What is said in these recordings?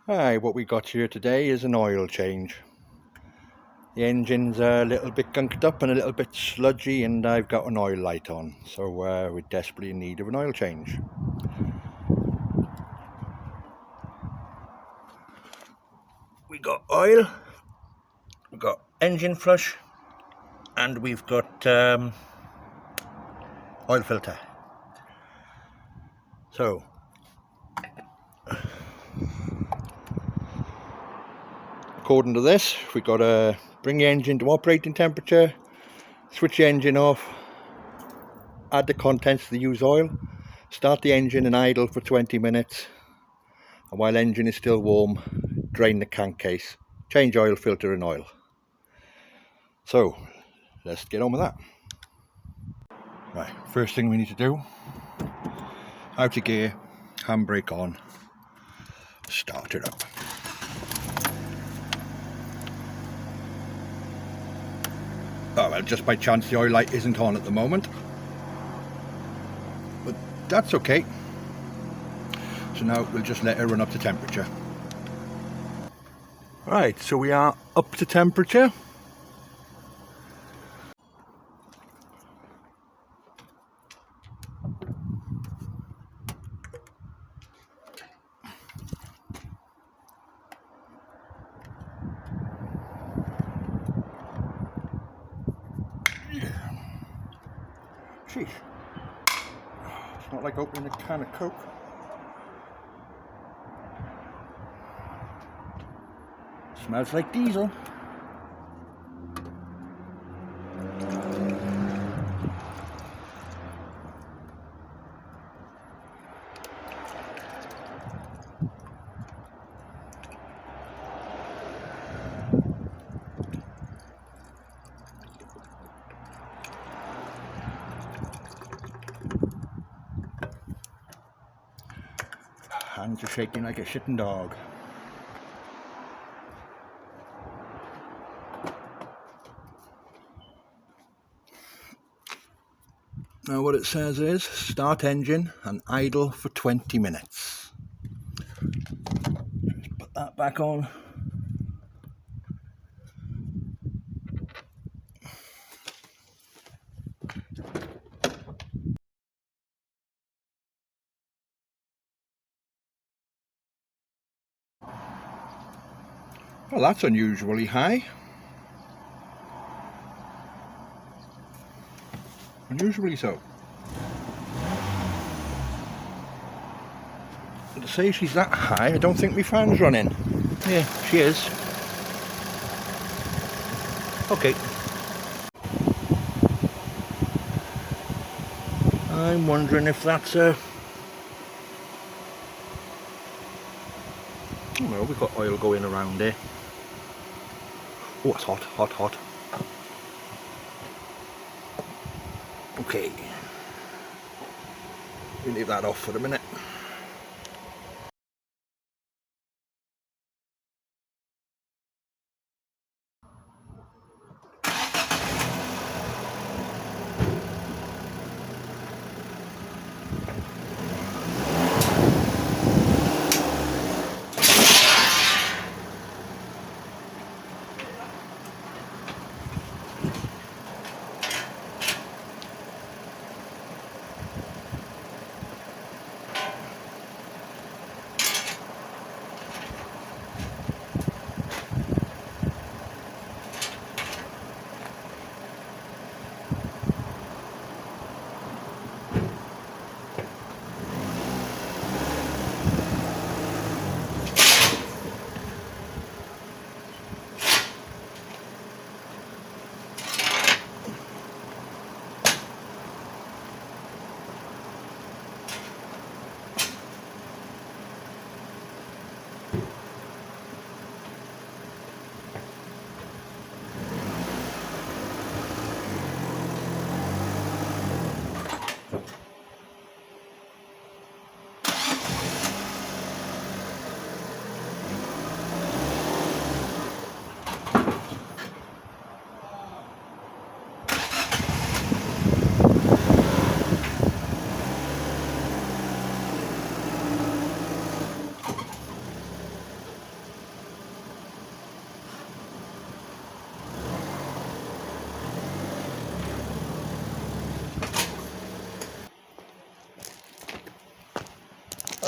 Hi, what we got here today is an oil change. The engine's a little bit gunked up and a little bit sludgy, and I've got an oil light on, so we're desperately in need of an oil change. We got oil, we've got engine flush, and we've got oil filter. So according to this, we've got to bring the engine to operating temperature, switch the engine off, add the contents to the used oil, start the engine and idle for 20 minutes, and while engine is still warm, drain the crankcase, change oil filter and oil. So let's get on with that. Right, first thing we need to do, out of gear, handbrake on, start it up. Oh well, just by chance the oil light isn't on at the moment, but that's okay. So now we'll just let it run up to temperature. Right, so we are up to temperature. Sheesh. It's not like opening a can of Coke. Smells like diesel. Hands are shaking like a shitting dog. Now what it says is start engine and idle for 20 minutes. Just put that back on. Well, that's unusually high. Unusually so. But to say she's that high, I don't think my fan's running. Yeah, she is. Okay. I'm wondering if that's a... Oh, well, we've got oil going around there. Oh, it's hot, hot, hot. Okay. We'll leave that off for a minute.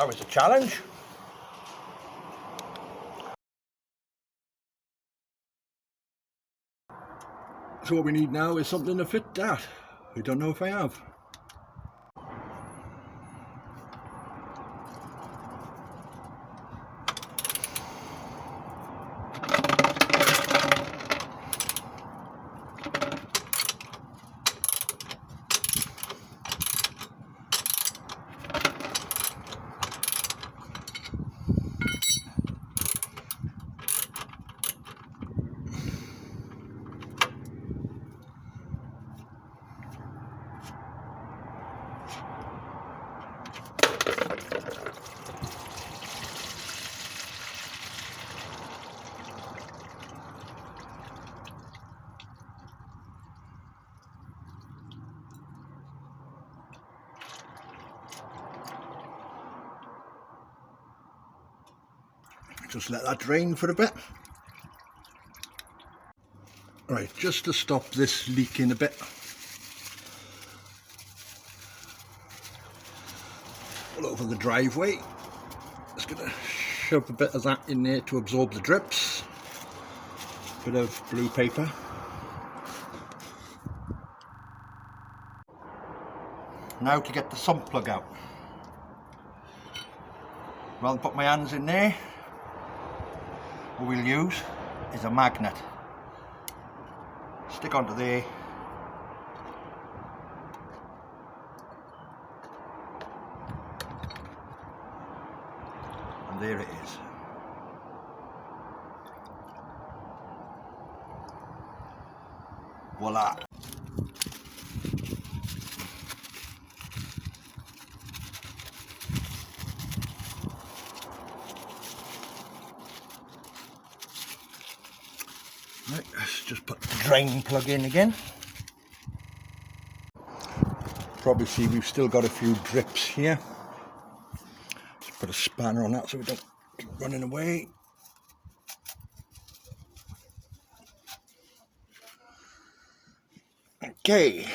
that was a challenge. So what we need now is something to fit that. I don't know if I have. Just let that drain for a bit. Right, just to stop this leaking a bit, all over the driveway, just going to shove a bit of that in there to absorb the drips. Bit of blue paper. Now to get the sump plug out. Rather than put my hands in there, what we'll use is a magnet. Stick onto there. And there it is. Voila. Right, let's just put the drain plug in again. Probably see we've still got a few drips here. Let's put a spanner on that so we don't keep running away. Okay.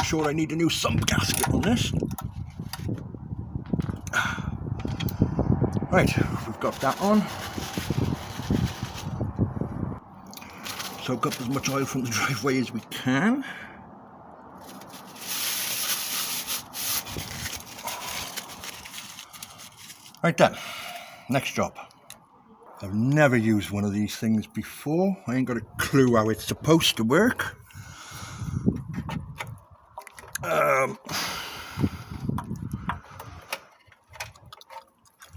Sure I need a new sump gasket on this. Right, we've got that on. Soak up as much oil from the driveway as we can. Right then, next job. I've never used one of these things before. I ain't got a clue how it's supposed to work.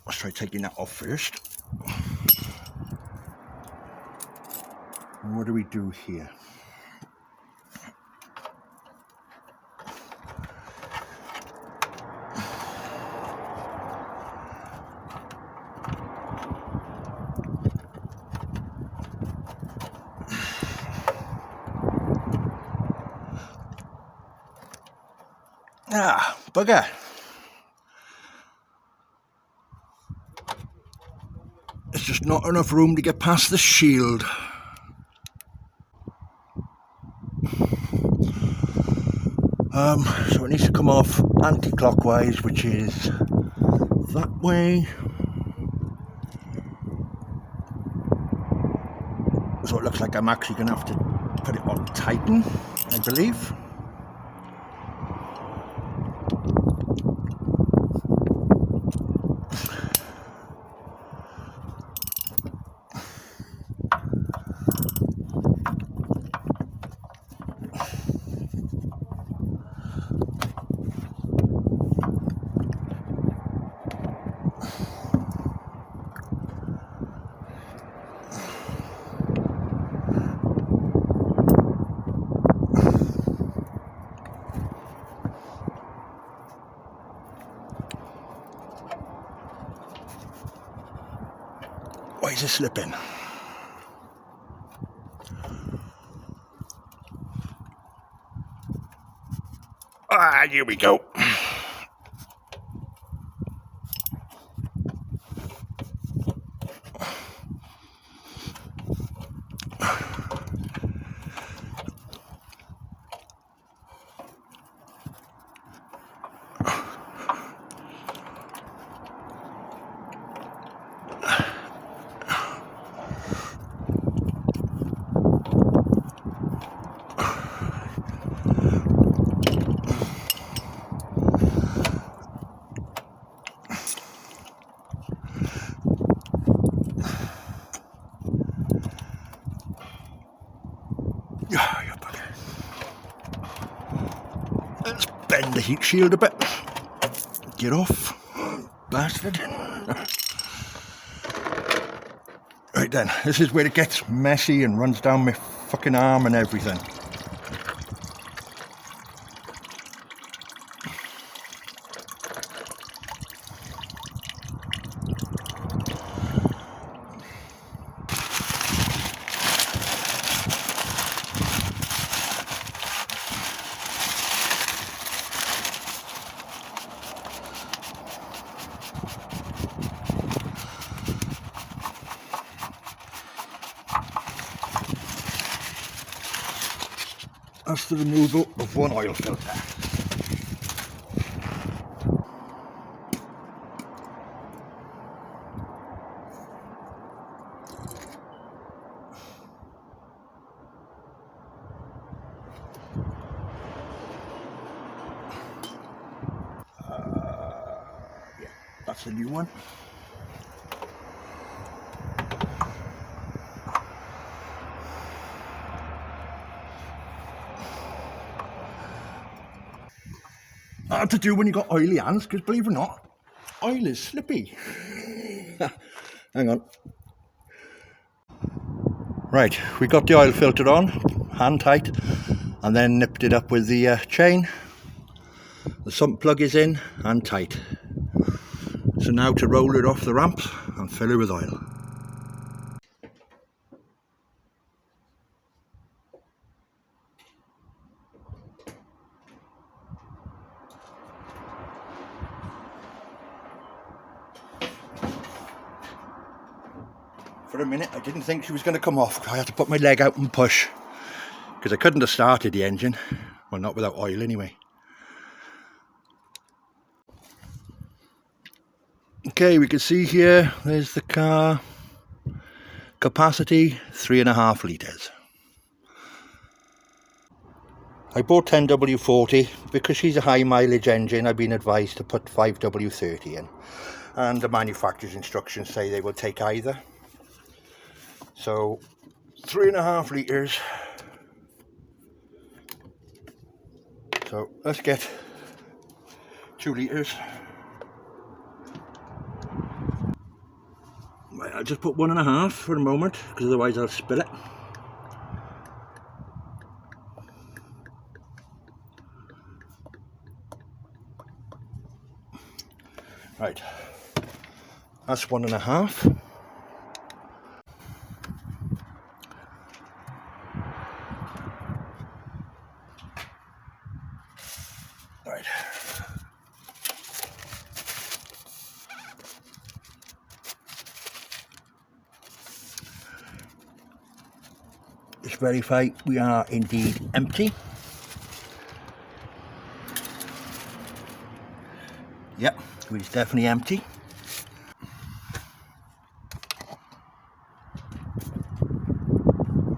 Let's try taking that off first. What do we do here? Ah, bugger. It's just not enough room to get past the shield. So it needs to come off anti-clockwise, which is that way. So it looks like I'm actually going to have to put it on tighten, I believe. Why is it slipping? Ah, here we go. Let's bend the heat shield a bit. Get off, bastard. Right then, this is where it gets messy and runs down my fucking arm and everything. That's the removal of one oil filter. Yeah, that's the new one. Hard to do when you got oily hands, because believe it or not, oil is slippy. Hang on. Right, we got the oil filter on, hand tight, and then nipped it up with the chain. The sump plug is in and tight. So now to roll it off the ramps and fill it with oil. For a minute I didn't think she was going to come off. I had to put my leg out and push because I couldn't have started the engine. Well, not without oil anyway. Okay, we can see here, there's the car. Capacity 3.5 litres. I bought 10W40 because she's a high mileage engine. I've been advised to put 5W30 in, and the manufacturer's instructions say they will take either. So 3.5 litres. So let's get 2 litres. Right, I'll just put 1.5 for a moment because otherwise I'll spill it. Right, that's 1.5. Right. Let's verify we are indeed empty. Yep, it's definitely empty.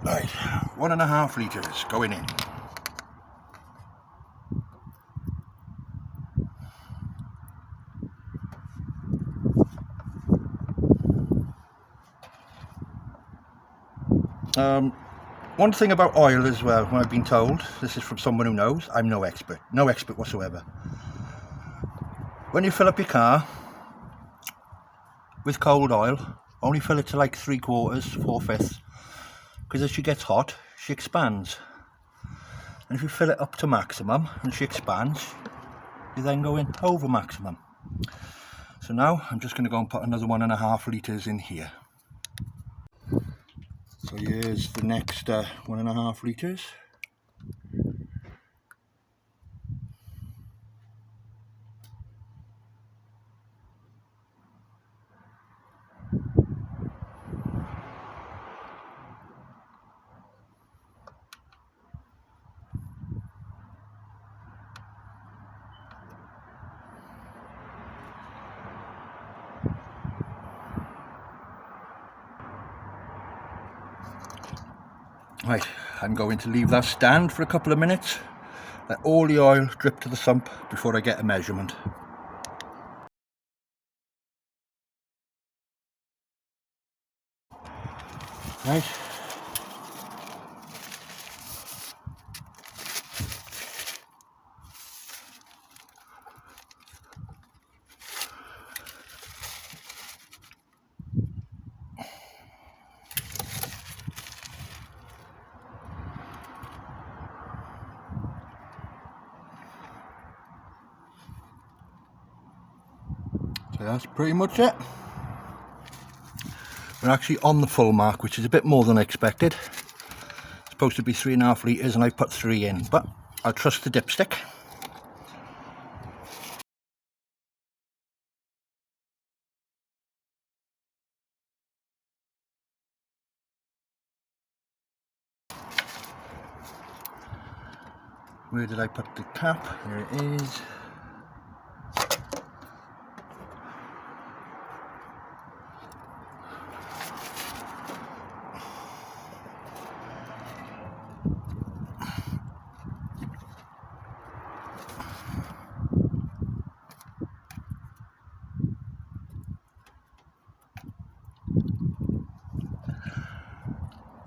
Right, 1.5 litres going in. One thing about oil as well, when I've been told, this is from someone who knows, I'm no expert whatsoever. When you fill up your car with cold oil, only fill it to like 3/4, 4/5, because as she gets hot, she expands. And if you fill it up to maximum and she expands, you then go in over maximum. So now I'm just going to go and put another 1.5 litres in here. So here's the next 1.5 litres. Right, I'm going to leave that stand for a couple of minutes, let all the oil drip to the sump before I get a measurement. Right. So that's pretty much it. We're actually on the full mark, which is a bit more than I expected. It's supposed to be 3.5 litres and I put 3 in, but I'll trust the dipstick. Where did I put the cap? There it is.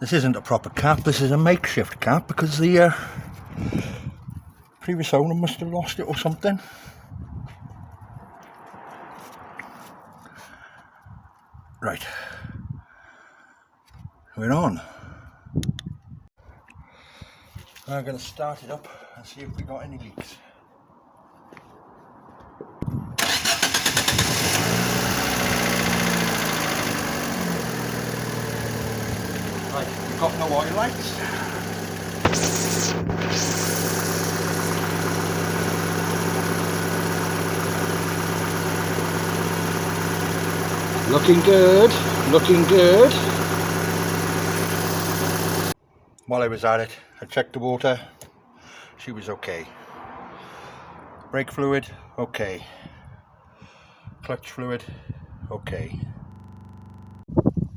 This isn't a proper cap, this is a makeshift cap because the previous owner must have lost it or something. Right, we're on. I'm going to start it up and see if we got any leaks. Right, we've got no oil lights. Looking good, looking good. While I was at it, I checked the water. She was okay. Brake fluid, okay. Clutch fluid, okay.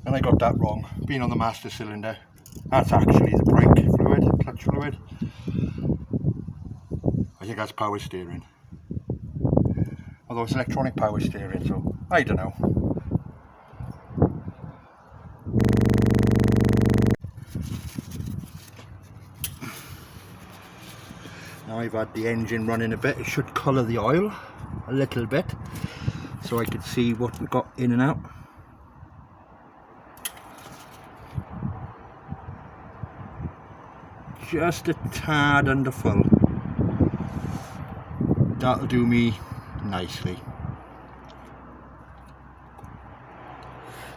And I got that wrong, being on the master cylinder. That's actually the brake fluid, clutch fluid. I think that's power steering. Although it's electronic power steering, so I don't know. Now I've had the engine running a bit, it should colour the oil a little bit, so I could see what we got in and out. Just a tad under full. That'll do me nicely.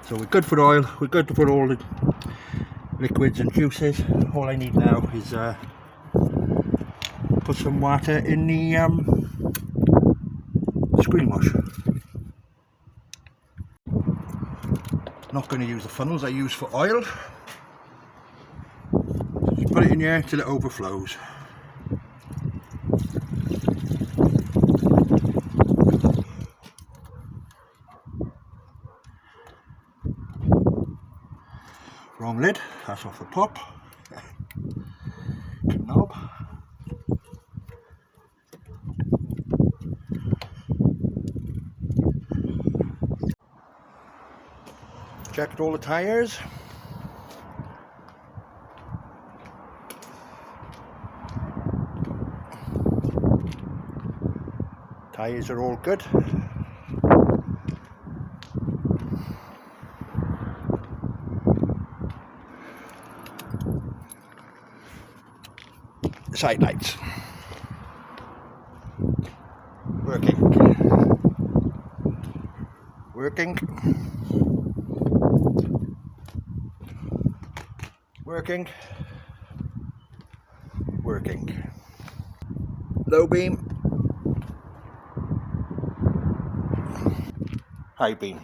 So we're good for oil, we're good for all the liquids and juices. All I need now is put some water in the screen wash. Not going to use the funnels I use for oil. Just put it in here till it overflows. Wrong lid, that's off the top. Knob. Checked all the tyres. Tyres are all good. Side lights. Working. Working. Working. Low beam, high beam.